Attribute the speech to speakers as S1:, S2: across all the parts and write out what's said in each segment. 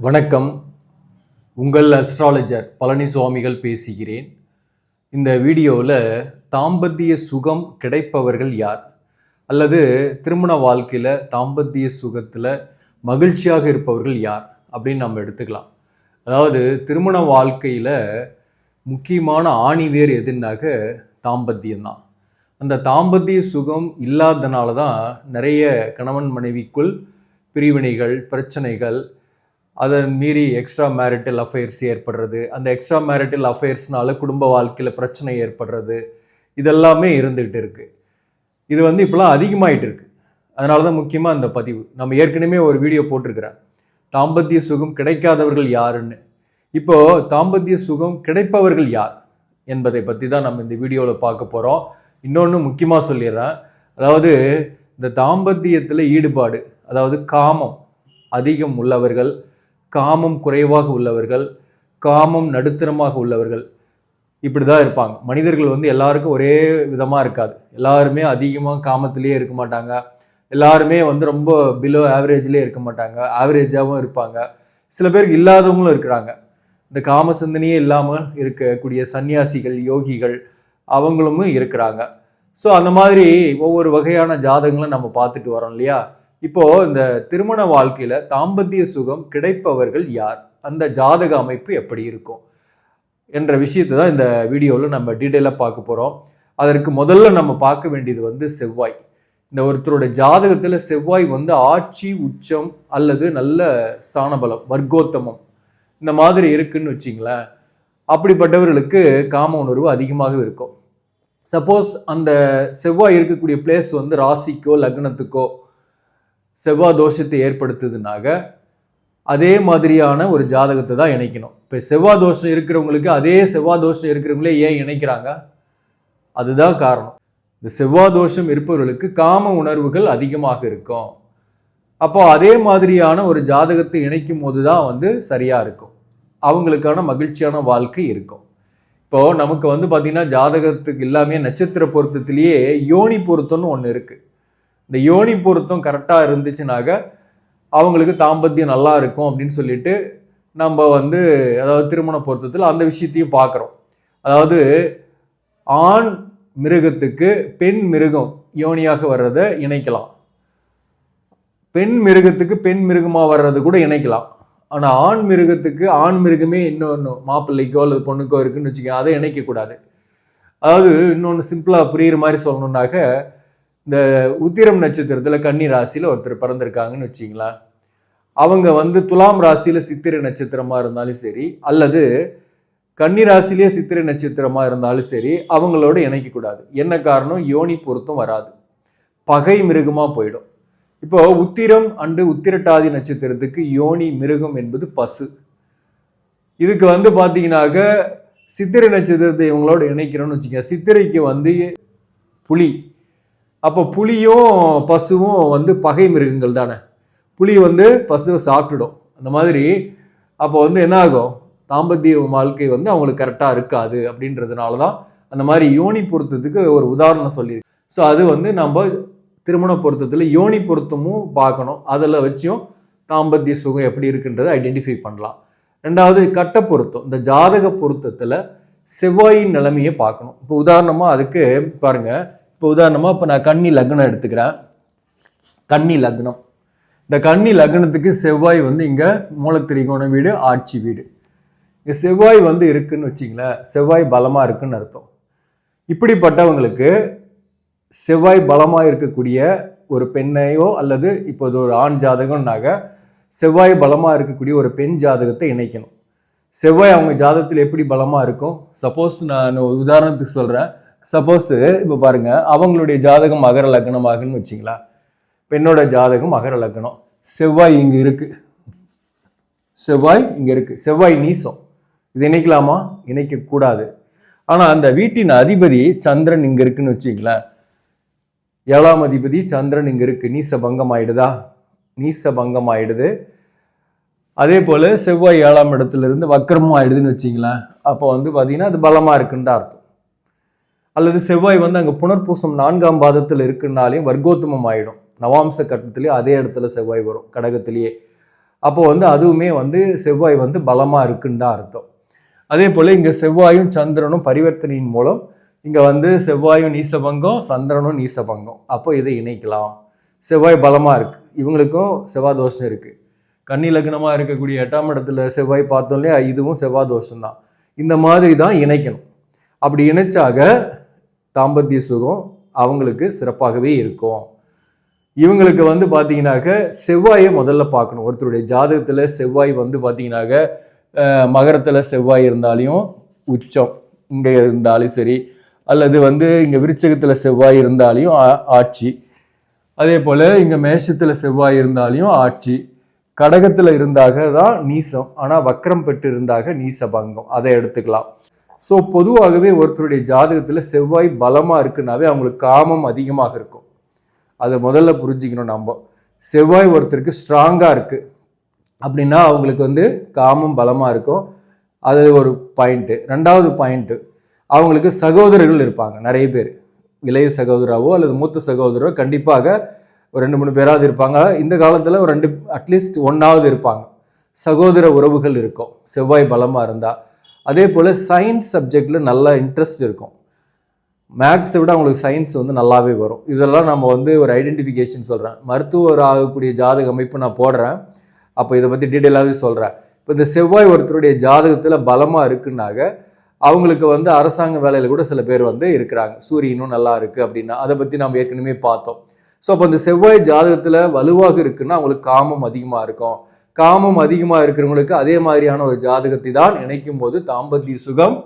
S1: வணக்கம். உங்கள் அஸ்ட்ராலஜர் பழனி சுவாமிகள் பேசுகிறேன். இந்த வீடியோவில் தாம்பத்திய சுகம் கிடைப்பவர்கள் யார், அல்லது திருமண வாழ்க்கையில் தாம்பத்திய சுகத்தில் மகிழ்ச்சியாக இருப்பவர்கள் யார் அப்படின்னு நம்ம எடுத்துக்கலாம். அதாவது திருமண வாழ்க்கையில் முக்கியமான ஆணிவேர் எதுனாக்க தாம்பத்தியம்தான். அந்த தாம்பத்திய சுகம் இல்லாதனால தான் நிறைய கணவன் மனைவிக்குள் பிரிவினைகள், பிரச்சனைகள், அதன் மீறி எக்ஸ்ட்ரா மேரிட்டல் அஃபேர்ஸ் ஏற்படுறது, அந்த எக்ஸ்ட்ரா மேரிட்டல் அஃபேர்ஸ்னால குடும்ப வாழ்க்கையில் பிரச்சனை ஏற்படுறது, இதெல்லாமே இருந்துகிட்டு இருக்கு. இது இப்போலாம் அதிகமாகிட்டு இருக்கு. அதனால தான் முக்கியமாக அந்த பதிவு. நம்ம ஏற்கனவே ஒரு வீடியோ போட்டிருக்கிறேன், தாம்பத்திய சுகம் கிடைக்காதவர்கள் யாருன்னு. இப்போது தாம்பத்திய சுகம் கிடைப்பவர்கள் யார் என்பதை பற்றி தான் நம்ம இந்த வீடியோவில் பார்க்க போகிறோம். இன்னொன்று முக்கியமாக சொல்லிடுறேன். அதாவது இந்த தாம்பத்தியத்தில் ஈடுபாடு, அதாவது காமம் அதிகம் உள்ளவர்கள், காமம் குறைவாக உள்ளவர்கள், காமம் நடுத்தரமாக உள்ளவர்கள், இப்படி தான் இருப்பாங்க. மனிதர்கள் எல்லாருக்கும் ஒரே விதமாக இருக்காது. எல்லாருமே அதிகமாக காமத்திலேயே இருக்க மாட்டாங்க. எல்லாருமே ரொம்ப பிலோ ஆவரேஜ்லேயே இருக்க மாட்டாங்க. ஆவரேஜாகவும் இருப்பாங்க. சில பேருக்கு இல்லாதவங்களும் இருக்கிறாங்க. இந்த காம சிந்தனையே இல்லாமல் இருக்கக்கூடிய சன்னியாசிகள், யோகிகள், அவங்களும் இருக்கிறாங்க. ஸோ அந்த மாதிரி ஒவ்வொரு வகையான ஜாதகங்களும் நம்ம பார்த்துட்டு வரோம் இல்லையா. இப்போ இந்த திருமண வாழ்க்கையில தாம்பத்திய சுகம் கிடைப்பவர்கள் யார், அந்த ஜாதக அமைப்பு எப்படி இருக்கும் என்ற விஷயத்தை தான் இந்த வீடியோவில் நம்ம டீட்டெயிலாக பார்க்க போகிறோம். அதற்கு முதல்ல நம்ம பார்க்க வேண்டியது செவ்வாய். இந்த ஒருத்தரோட ஜாதகத்தில் செவ்வாய் ஆட்சி, உச்சம் அல்லது நல்ல ஸ்தானபலம், வர்க்கோத்தமம் இந்த மாதிரி இருக்குன்னு வச்சிங்களேன், அப்படிப்பட்டவர்களுக்கு காம உணர்வு அதிகமாக இருக்கும். சப்போஸ் அந்த செவ்வாய் இருக்கக்கூடிய பிளேஸ் ராசிக்கோ லக்னத்துக்கோ செவ்வாய் தோஷத்தை ஏற்படுத்துதுனாக அதே மாதிரியான ஒரு ஜாதகத்தை தான் இணைக்கணும். இப்போ செவ்வாய் தோஷம் இருக்கிறவங்களுக்கு அதே செவ்வாய் தோஷம் இருக்கிறவங்களே ஏன் இணைக்கிறாங்க? அதுதான் காரணம். இந்த செவ்வாய் தோஷம் இருப்பவர்களுக்கு காம உணர்வுகள் அதிகமாக இருக்கும். அப்போ அதே மாதிரியான ஒரு ஜாதகத்தை இணைக்கும் போது தான் சரியாக இருக்கும், அவங்களுக்கான மகிழ்ச்சியான வாழ்க்கை இருக்கும். இப்போது நமக்கு பார்த்தீங்கன்னா ஜாதகத்துக்கு எல்லாமே நட்சத்திர பொருத்தத்திலேயே யோனி பொருத்தம்னு ஒன்று இருக்குது. இந்த யோனி பொருத்தம் கரெக்டாக இருந்துச்சுனாக்க அவங்களுக்கு தாம்பத்தியம் நல்லா இருக்கும் அப்படின்னு சொல்லிட்டு நம்ம அதாவது திருமண பொருத்தத்தில் அந்த விஷயத்தையும் பார்க்குறோம். அதாவது ஆண் மிருகத்துக்கு பெண் மிருகம் யோனியாக வர்றதை இணைக்கலாம், பெண் மிருகத்துக்கு பெண் மிருகமாக வர்றது கூட இணைக்கலாம். ஆனால் ஆண் மிருகத்துக்கு ஆண் மிருகமே இன்னொன்று மாப்பிள்ளைக்கோ அல்லது பொண்ணுக்கோ இருக்குன்னு வச்சுக்கோங்க, அதை இணைக்கக்கூடாது. அதாவது இன்னொன்று சிம்பிளாக புரிகிற மாதிரி சொல்லணுன்னாக்க, இந்த உத்திரம் நட்சத்திரத்தில் கன்னி ராசியில் ஒருத்தர் பிறந்திருக்காங்கன்னு வச்சிங்களா, அவங்க துலாம் ராசியில் சித்திரை நட்சத்திரமாக இருந்தாலும் சரி, அல்லது கன்னி ராசிலேயே சித்திரை நட்சத்திரமாக இருந்தாலும் சரி, அவங்களோட இணைக்கக்கூடாது. என்ன காரணம்? யோனி பொருத்தம் வராது, பகை மிருகமாக போயிடும். இப்போ உத்திரம் அண்டு உத்திரட்டாதி நட்சத்திரத்துக்கு யோனி மிருகம் என்பது பசு. இதுக்கு பார்த்தீங்கன்னாக்க சித்திரை நட்சத்திரத்தை இவங்களோட இணைக்கிறோன்னு வச்சுக்கோங்க, சித்திரைக்கு புலி. அப்போ புலியும் பசுவும் பகை மிருகங்கள் தானே. புலி பசுவை சாப்பிட்டுடும். அந்த மாதிரி அப்போ என்ன ஆகும்? தாம்பத்திய வாழ்க்கை அவங்களுக்கு கரெக்டாக இருக்காது. அப்படின்றதுனால தான் அந்த மாதிரி யோனி பொருத்தத்துக்கு ஒரு உதாரணம் சொல்லியிருக்கு. ஸோ அது நம்ம திருமண பொருத்தத்தில் யோனி பொருத்தமும் பார்க்கணும். அதில் வச்சும் தாம்பத்திய சுகம் எப்படி இருக்குன்றதை ஐடென்டிஃபை பண்ணலாம். ரெண்டாவது கட்ட பொருத்தம். இந்த ஜாதக பொருத்தத்தில் செவ்வாயின் நிலைமையை பார்க்கணும். இப்போ உதாரணமாக அதுக்கு பாருங்கள். இப்போ உதாரணமாக நான் கன்னி லக்னம் எடுத்துக்கிறேன். கன்னி லக்னம், இந்த கன்னி லக்னத்துக்கு செவ்வாய் இங்கே மூலத்திரிகோண வீடு, ஆட்சி வீடு. இங்கே செவ்வாய் இருக்குன்னு வச்சிங்களேன், செவ்வாய் பலமாக இருக்குன்னு அர்த்தம். இப்படிப்பட்டவங்களுக்கு செவ்வாய் பலமாக இருக்கக்கூடிய ஒரு பெண்ணையோ அல்லது இப்போது ஒரு ஆண் ஜாதகம்னாக செவ்வாய் பலமாக இருக்கக்கூடிய ஒரு பெண் ஜாதகத்தை இணைக்கணும். செவ்வாய் அவங்க ஜாதகத்தில் எப்படி பலமாக இருக்கும்? சப்போஸ் நான் உதாரணத்துக்கு சொல்கிறேன். சப்போஸ் இப்போ பாருங்கள், அவங்களுடைய ஜாதகம் மகர லக்னமாகன்னு வச்சிங்களா, பெண்ணோட ஜாதகம் மகர லக்னம், செவ்வாய் இங்கே இருக்குது, செவ்வாய் இங்கே இருக்குது, செவ்வாய் நீசம். இது இணைக்கலாமா? இணைக்கக்கூடாது. ஆனால் அந்த வீட்டின் அதிபதி சந்திரன் இங்கே இருக்குன்னு வச்சிங்களேன், 7ஆம் அதிபதி சந்திரன் இங்கே இருக்குது, நீசபங்கம் ஆயிடுதா? நீசபங்கம் ஆயிடுது. அதே போல் செவ்வாய் 7ஆம் இடத்துலேருந்து வக்கரமும் ஆயிடுதுன்னு வச்சிங்களேன், அப்போ பார்த்தீங்கன்னா அது பலமாக இருக்குன்னு தான் அர்த்தம். அல்லது செவ்வாய் அங்கே புனர்பூசம் 4ஆம் பாதத்தில் இருக்குன்னாலையும் வர்க்கோத்தமம் ஆகிடும். நவாம்ச கட்டத்திலேயே அதே இடத்துல செவ்வாய் வரும், கடகத்திலேயே. அப்போ வந்து அதுவுமே வந்து செவ்வாய் வந்து பலமாக இருக்குன்னு தான் அர்த்தம். அதே போல் இங்கே செவ்வாயும் சந்திரனும் பரிவர்த்தனையின் மூலம் இங்கே வந்து செவ்வாயும் நீசபங்கம், சந்திரனும் நீசபங்கம். அப்போ இதை இணைக்கலாம். செவ்வாய் பலமாக இருக்குது, இவங்களுக்கும் செவ்வாய் தோஷம் இருக்குது. கன்னி லக்னமாக இருக்கக்கூடிய 8ஆம் இடத்துல செவ்வாய் பார்த்தோம் இல்லையா, இதுவும் செவ்வாய் தோஷம் தான். இந்த மாதிரி தான் இணைக்கணும். அப்படி இணைச்சாக தாம்பத்திய சுகம் அவங்களுக்கு சிறப்பாகவே இருக்கும். இவங்களுக்கு வந்து பார்த்தீங்கன்னாக்க செவ்வாயை முதல்ல பார்க்கணும். ஒருத்தருடைய ஜாதகத்தில் செவ்வாய் வந்து பார்த்தீங்கன்னாக்க மகரத்தில் செவ்வாய் இருந்தாலையும் உச்சம் இங்கே இருந்தாலும் சரி, அல்லது வந்து இங்கே விருச்சகத்தில் செவ்வாய் இருந்தாலையும் ஆட்சி, அதே போல் இங்கே மேஷத்தில் செவ்வாய் இருந்தாலையும் ஆட்சி, கடகத்தில் இருந்தாக தான் நீசம், ஆனால் வக்ரம் பெற்று இருந்தாக நீச பங்கம், அதை எடுத்துக்கலாம். ஸோ பொதுவாகவே ஒருத்தருடைய ஜாதகத்தில் செவ்வாய் பலமாக இருக்குன்னாவே அவங்களுக்கு காமம் அதிகமாக இருக்கும். அதை முதல்ல புரிஞ்சுக்கணும். நம்ம செவ்வாய் ஒருத்தருக்கு ஸ்ட்ராங்காக இருக்குது அப்படின்னா அவங்களுக்கு வந்து காமம் பலமாக இருக்கும். அது ஒரு பாயிண்ட்டு. ரெண்டாவது பாயிண்ட்டு, அவங்களுக்கு சகோதரர்கள் இருப்பாங்க நிறைய பேர். இளைய சகோதராவோ அல்லது மூத்த சகோதரோ கண்டிப்பாக ஒரு 2-3 பேராவது இருப்பாங்க. இந்த காலத்தில் ஒரு 2 அட்லீஸ்ட் 1ஆவது இருப்பாங்க. சகோதர உறவுகள் இருக்கும் செவ்வாய் பலமாக இருந்தால். அதே போல் சயின்ஸ் சப்ஜெக்டில் நல்ல இன்ட்ரெஸ்ட் இருக்கும். மேக்ஸை விட அவங்களுக்கு சயின்ஸ் வந்து நல்லாவே வரும். இதெல்லாம் நம்ம வந்து ஒரு ஐடென்டிஃபிகேஷன் சொல்கிறேன். மருத்துவர் ஆகக்கூடிய ஜாதக அமைப்பு நான் போடுறேன், அப்போ இதை பற்றி டீட்டெயிலாகவே சொல்கிறேன். இப்போ இந்த செவ்வாய் ஒருத்தருடைய ஜாதகத்தில் பலமாக இருக்குன்னாக அவங்களுக்கு வந்து அரசாங்க வேலையில் கூட சில பேர் வந்து இருக்கிறாங்க. சூரியனும் நல்லா இருக்குது அப்படின்னா அதை பற்றி நம்ம ஏற்கனவே பார்த்தோம். ஸோ அப்போ இந்த செவ்வாய் ஜாதகத்தில் வலுவாக இருக்குன்னா அவங்களுக்கு காமம் அதிகமாக இருக்கும். காமம் அதிகமாக இருக்கிறவங்களுக்கு அதே மாதிரியான ஒரு ஜாதகத்தை தான் இணைக்கும் போது தாம்பத்திய சுகம்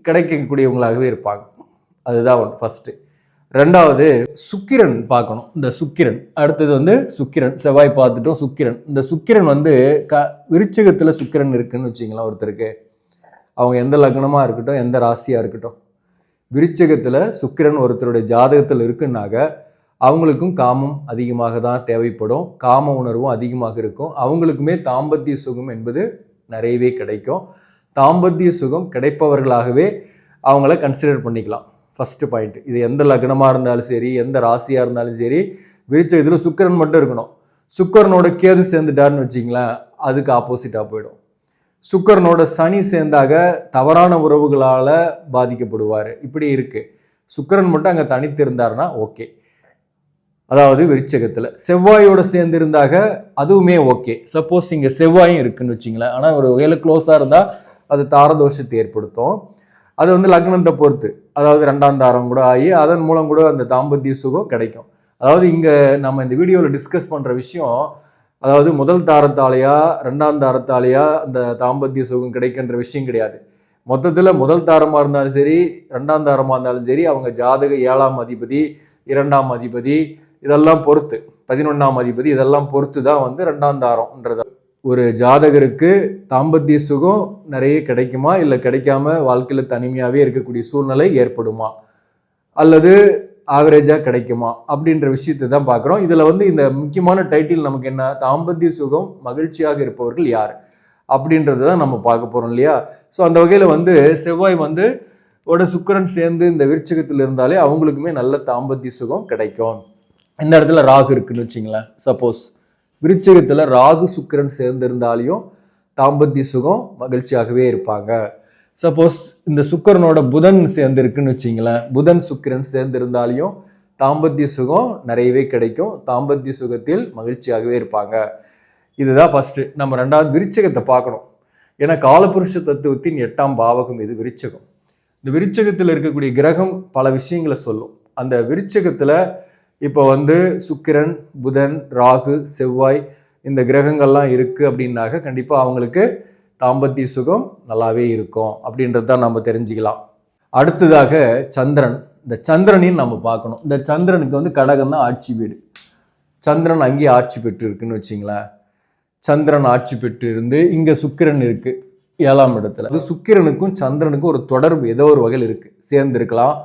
S1: கிடைக்கக்கூடியவங்களாகவே இருப்பாங்க. அதுதான் ஒன்று ஃபஸ்ட்டு. ரெண்டாவது சுக்கிரன் பார்க்கணும். இந்த சுக்கிரன் அடுத்தது வந்து சுக்கிரன், செவ்வாய் பார்த்துட்டோம். சுக்கிரன், இந்த சுக்கிரன் வந்து விருச்சிகத்தில் சுக்கிரன் இருக்குன்னு வச்சிங்களா, ஒருத்தருக்கு அவங்க எந்த லக்னமாக இருக்கட்டும் எந்த ராசியாக இருக்கட்டும், விருச்சிகத்தில் சுக்கிரன் ஒருத்தருடைய ஜாதகத்தில் இருக்குன்னாக அவங்களுக்கும் காமம் அதிகமாக தான் தேவைப்படும். காம உணர்வும் அதிகமாக இருக்கும். அவங்களுக்குமே தாம்பத்திய சுகம் என்பது நிறையவே கிடைக்கும். தாம்பத்திய சுகம் கிடைப்பவர்களாகவே அவங்கள கன்சிடர் பண்ணிக்கலாம். First point. இது எந்த லக்னமாக இருந்தாலும் சரி, எந்த ராசியாக இருந்தாலும் சரி, விருச்சிகத்தில் சுக்கிரன் மட்டும் இருக்கணும். சுக்கிரனோட கேது சேர்ந்துட்டாருன்னு வச்சிங்களேன், அதுக்கு ஆப்போசிட்டாக போயிடும். சுக்கிரனோட சனி சேர்ந்தாக தவறான உறவுகளால் பாதிக்கப்படுவார். இப்படி இருக்குது. சுக்கிரன் மட்டும் அங்கே தனித்து இருந்தாருன்னா ஓகே, அதாவது விருச்சிகத்தில். செவ்வாயோடு சேர்ந்து இருந்தாக அதுவுமே ஓகே. சப்போஸ் இங்கே செவ்வாயும் இருக்குன்னு வச்சிங்களேன், ஆனால் ஒரு வகையில் க்ளோஸாக இருந்தால் அது தாரதோஷத்தை ஏற்படுத்தும். அது வந்து லக்னத்தை பொறுத்து, அதாவது 2ஆம் தாரம் கூட ஆகி அதன் மூலம் கூட அந்த தாம்பத்திய சுகம் கிடைக்கும். அதாவது இங்கே நம்ம இந்த வீடியோவில் டிஸ்கஸ் பண்ணுற விஷயம், அதாவது முதல் தாரத்தாலேயா 2ஆம் தாரத்தாலேயா அந்த தாம்பத்திய சுகம் கிடைக்கின்ற விஷயம் கிடையாது. மொத்தத்தில் முதல் தாரமாக இருந்தாலும் சரி, 2ஆம் தாரமாக இருந்தாலும் சரி, அவங்க ஜாதக 7ஆம் அதிபதி, 2ஆம் அதிபதி இதெல்லாம் பொறுத்து, 11ஆம் அதிபதி இதெல்லாம் பொறுத்து தான் வந்து 2ஆம் தாரம்ன்றது. ஒரு ஜாதகருக்கு தாம்பத்திய சுகம் நிறைய கிடைக்குமா, இல்லை கிடைக்காம வாழ்க்கையில் தனிமையாகவே இருக்கக்கூடிய சூழ்நிலை ஏற்படுமா, அல்லது ஆவரேஜாக கிடைக்குமா அப்படின்ற விஷயத்தை தான் பார்க்குறோம். இதில் வந்து இந்த முக்கியமான டைட்டில் நமக்கு என்ன, தாம்பத்திய சுகம் மகிழ்ச்சியாக இருப்பவர்கள் யார் அப்படின்றது தான் நம்ம பார்க்க போகிறோம் இல்லையா. ஸோ அந்த வகையில் வந்து செவ்வாய் வந்து சுக்கிரன் சேர்ந்து இந்த விருச்சிகத்தில் இருந்தாலே அவங்களுக்குமே நல்ல தாம்பத்திய சுகம் கிடைக்கும். இந்த இடத்துல ராகு இருக்குன்னு வச்சிங்களேன், சப்போஸ் விருச்சிகத்தில் ராகு சுக்கிரன் சேர்ந்திருந்தாலையும் தாம்பத்திய சுகம் மகிழ்ச்சியாகவே இருப்பாங்க. சப்போஸ் இந்த சுக்கிரனோட புதன் சேர்ந்து இருக்குன்னு வச்சிங்களேன், புதன் சுக்கிரன் சேர்ந்திருந்தாலையும் தாம்பத்திய சுகம் நிறையவே கிடைக்கும். தாம்பத்திய சுகத்தில் மகிழ்ச்சியாகவே இருப்பாங்க. இதுதான் ஃபஸ்ட்டு. நம்ம 2வது விருச்சிகத்தை பார்க்கணும். ஏன்னா காலபுருஷ தத்துவத்தின் 8ஆம் பாவகம் இது விருச்சிகம். இந்த விருச்சிகத்தில் இருக்கக்கூடிய கிரகம் பல விஷயங்களை சொல்லும். அந்த விருச்சிகத்தில் இப்போ வந்து சுக்கிரன், புதன், ராகு, செவ்வாய் இந்த கிரகங்கள்லாம் இருக்குது அப்படின்னாக்க கண்டிப்பாக அவங்களுக்கு தாம்பத்திய சுகம் நல்லாவே இருக்கும் அப்படின்றது தான் நம்ம தெரிஞ்சுக்கலாம். அடுத்ததாக சந்திரன். இந்த சந்திரனையும் நம்ம பார்க்கணும். இந்த சந்திரனுக்கு வந்து கடகம் தான் ஆட்சி வீடு. சந்திரன் அங்கேயே ஆட்சி பெற்று இருக்குன்னு வச்சிங்களேன். சந்திரன் ஆட்சி பெற்று இருந்து இங்கே சுக்கிரன் இருக்குது 7ஆம் இடத்துல. அது சுக்கிரனுக்கும் சந்திரனுக்கும் ஒரு தொடர்பு ஏதோ ஒரு வகையில் இருக்குது, சேர்ந்துருக்கலாம்.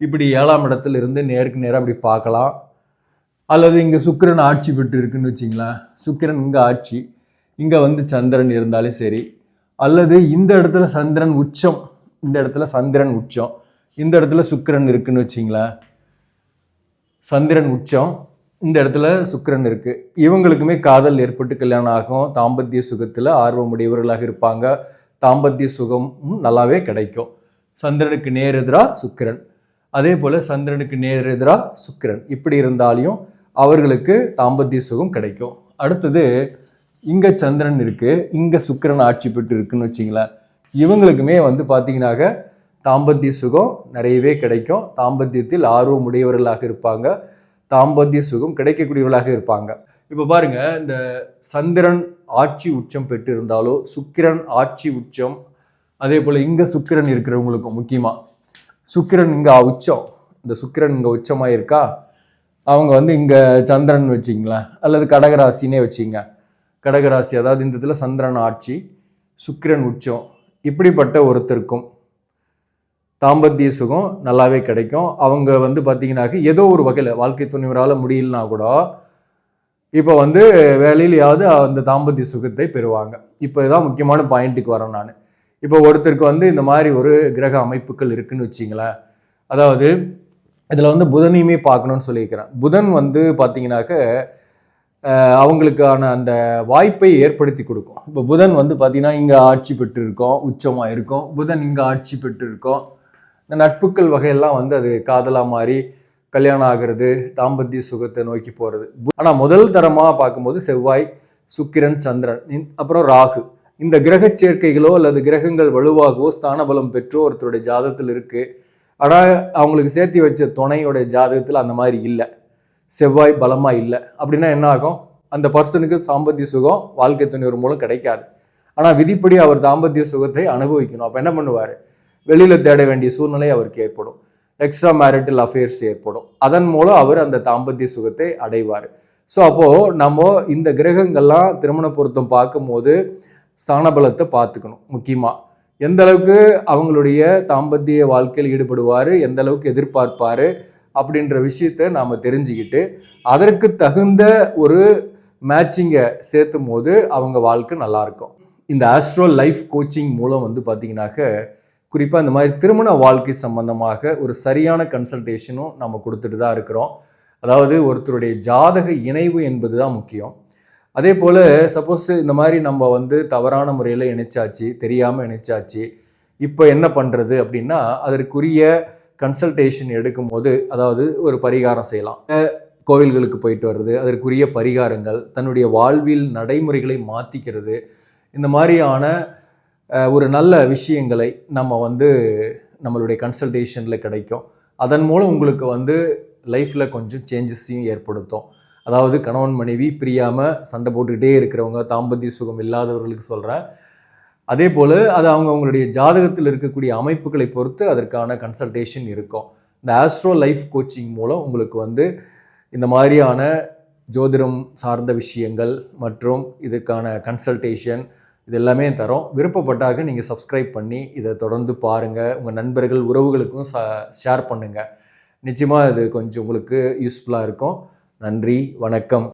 S1: இப்படி 7ஆம் இடத்துல இருந்து நேருக்கு நேராக அப்படி பார்க்கலாம். அல்லது இங்கே சுக்கிரன் ஆட்சி பெற்று இருக்குன்னு வச்சிங்களேன், சுக்கிரன் இங்கே ஆட்சி, இங்கே வந்து சந்திரன் இருந்தாலும் சரி. அல்லது இந்த இடத்துல சந்திரன் உச்சம், இந்த இடத்துல சந்திரன் உச்சம், இந்த இடத்துல சுக்கிரன் இருக்குன்னு வச்சிங்களேன், சந்திரன் உச்சம், இந்த இடத்துல சுக்கிரன் இருக்கு. இவங்களுக்குமே காதல் ஏற்பட்டு கல்யாணம் ஆகும். தாம்பத்திய சுகத்தில் ஆர்வமுடையவர்களாக இருப்பாங்க. தாம்பத்திய சுகமும் நல்லாவே கிடைக்கும். சந்திரனுக்கு நேர் எதிரா சுக்கிரன். அதே போல சந்திரனுக்கு நேர் எதிரா சுக்கிரன் இப்படி இருந்தாலையும் அவர்களுக்கு தாம்பத்திய சுகம் கிடைக்கும். அடுத்தது இங்க சந்திரன் இருக்கு, இங்க சுக்கிரன் ஆட்சி பெற்று இருக்குன்னு வச்சிங்களேன். இவங்களுக்குமே வந்து பார்த்தீங்கன்னாக்க தாம்பத்திய சுகம் நிறையவே கிடைக்கும். தாம்பத்தியத்தில் ஆர்வம் உடையவர்களாக இருப்பாங்க. தாம்பத்திய சுகம் கிடைக்கக்கூடியவர்களாக இருப்பாங்க. இப்போ பாருங்க, இந்த சந்திரன் ஆட்சி உச்சம் பெற்று இருந்தாலோ, சுக்கிரன் ஆட்சி உச்சம், அதே போல் இங்கே சுக்கிரன் இருக்கிறவங்களுக்கும் முக்கியமாக சுக்கிரன் இங்கே உச்சம், இந்த சுக்கிரன் இங்கே உச்சமாக இருக்கா, அவங்க வந்து இங்கே சந்திரன் வச்சிங்களேன், அல்லது கடகராசினே வச்சிங்க. கடகராசி அதாவது இந்த இதில் சந்திரன் ஆட்சி, சுக்கிரன் உச்சம், இப்படிப்பட்ட ஒருத்தருக்கும் தாம்பத்திய சுகம் நல்லாவே கிடைக்கும். அவங்க வந்து பார்த்தீங்கன்னாக்க ஏதோ ஒரு வகையில் வாழ்க்கை துணைவரால் முடியலனா கூட இப்போ வந்து வேலையிலையாவது அந்த தாம்பத்திய சுகத்தை பெறுவாங்க. இப்போ இதான் முக்கியமான பாயிண்ட்டுக்கு வரேன் நான். இப்போ ஒருத்தருக்கு வந்து இந்த மாதிரி ஒரு கிரக அமைப்புகள் இருக்குன்னு வச்சிங்களேன். அதாவது இதில் வந்து புதனையுமே பார்க்கணும்னு சொல்லியிருக்கிறேன். புதன் வந்து பார்த்தீங்கன்னாக்க அவங்களுக்கான அந்த வாய்ப்பை ஏற்படுத்தி கொடுக்கும். இப்போ புதன் வந்து பார்த்தீங்கன்னா இங்கே ஆட்சி பெற்று இருக்கோம், உச்சமாக இருக்கும். புதன் இங்கே ஆட்சி பெற்று இருக்கோம். இந்த நட்புக்கள் வகையெல்லாம் வந்து அது காதலாக மாறி கல்யாணம் ஆகிறது, தாம்பத்திய சுகத்தை நோக்கி போகிறது. ஆனால் முதல் தரமாக பார்க்கும்போது செவ்வாய், சுக்கிரன், சந்திரன், அப்புறம் ராகு, இந்த கிரக சேர்க்கைகளோ அல்லது கிரகங்கள் வலுவாகவோ ஸ்தான பலம் பெற்றோ ஒருத்தருடைய ஜாதகத்தில் இருக்குது. ஆனால் அவங்களுக்கு சேர்த்து வச்ச துணையோடைய ஜாதகத்தில் அந்த மாதிரி இல்லை, செவ்வாய் பலமாக இல்லை. அப்படின்னா என்ன ஆகும், அந்த பர்சனுக்கு தாம்பத்திய சுகம் வாழ்க்கை துணைவர் மூலம் கிடைக்காது. ஆனால் விதிப்படி அவர் தாம்பத்திய சுகத்தை அனுபவிக்கணும். அப்போ என்ன பண்ணுவார், வெளியில் தேட வேண்டிய சூழ்நிலை அவருக்கு ஏற்படும், எக்ஸ்ட்ரா மேரிட்டல் அஃபேர்ஸ் ஏற்படும். அதன் மூலம் அவர் அந்த தாம்பத்திய சுகத்தை அடைவார். ஸோ அப்போது நம்ம இந்த கிரகங்கள்லாம் திருமண பொருத்தம் பார்க்கும்போது ஸ்தானபலத்தை பார்த்துக்கணும். முக்கியமாக எந்த அளவுக்கு அவங்களுடைய தாம்பத்திய வாழ்க்கையில் ஈடுபடுவார், எந்த அளவுக்கு எதிர்பார்ப்பார் அப்படின்ற விஷயத்தை நாம் தெரிஞ்சுக்கிட்டு அதற்கு தகுந்த ஒரு மேட்சிங்கை சேர்த்தும் போது அவங்க வாழ்க்கை நல்லாயிருக்கும். இந்த ஆஸ்ட்ரோ லைஃப் கோச்சிங் மூலம் வந்து பார்த்தீங்கன்னாக்க குறிப்பாக இந்த மாதிரி திருமண வாழ்க்கை சம்பந்தமாக ஒரு சரியான கன்சல்டேஷனும் நம்ம கொடுத்துட்டு தான் இருக்கிறோம். அதாவது ஒருத்தருடைய ஜாதக இணைவு என்பது தான் முக்கியம். அதே போல் சப்போஸ் இந்த மாதிரி நம்ம வந்து தவறான முறையில் இணைச்சாச்சு, தெரியாமல் இணைச்சாச்சு, இப்போ என்ன பண்ணுறது அப்படின்னா அதற்குரிய கன்சல்டேஷன் எடுக்கும்போது அதாவது ஒரு பரிகாரம் செய்யலாம். கோவில்களுக்கு போயிட்டு வர்றது, அதற்குரிய பரிகாரங்கள், தன்னுடைய வாழ்வில் நடைமுறைகளை மாற்றிக்கிறது, இந்த மாதிரியான ஒரு நல்ல விஷயங்களை நம்ம வந்து நம்மளுடைய கன்சல்டேஷனில் கிடைக்கும். அதன் மூலம் உங்களுக்கு வந்து லைஃப்பில் கொஞ்சம் சேஞ்சஸையும் ஏற்படுத்தும். அதாவது கணவன் மனைவி பிரியாமல் சண்டை போட்டுக்கிட்டே இருக்கிறவங்க, தாம்பத்திய சுகம் இல்லாதவர்களுக்கு சொல்கிறேன். அதே போல் அது அவங்களுடைய ஜாதகத்தில் இருக்கக்கூடிய அமைப்புகளை பொறுத்து அதற்கான கன்சல்டேஷன் இருக்கும். இந்த ஆஸ்ட்ரோ லைஃப் கோச்சிங் மூலம் உங்களுக்கு வந்து இந்த மாதிரியான ஜோதிடம் சார்ந்த விஷயங்கள் மற்றும் இதற்கான கன்சல்டேஷன் இது எல்லாமே தரோம். விருப்பப்பட்டாக நீங்கள் சப்ஸ்கிரைப் பண்ணி இதை தொடர்ந்து பாருங்கள். உங்கள் நண்பர்கள் உறவுகளுக்கும் ஷேர் பண்ணுங்கள். நிச்சயமாக இது கொஞ்சம் உங்களுக்கு யூஸ்ஃபுல்லாக இருக்கும். நன்றி, வணக்கம்.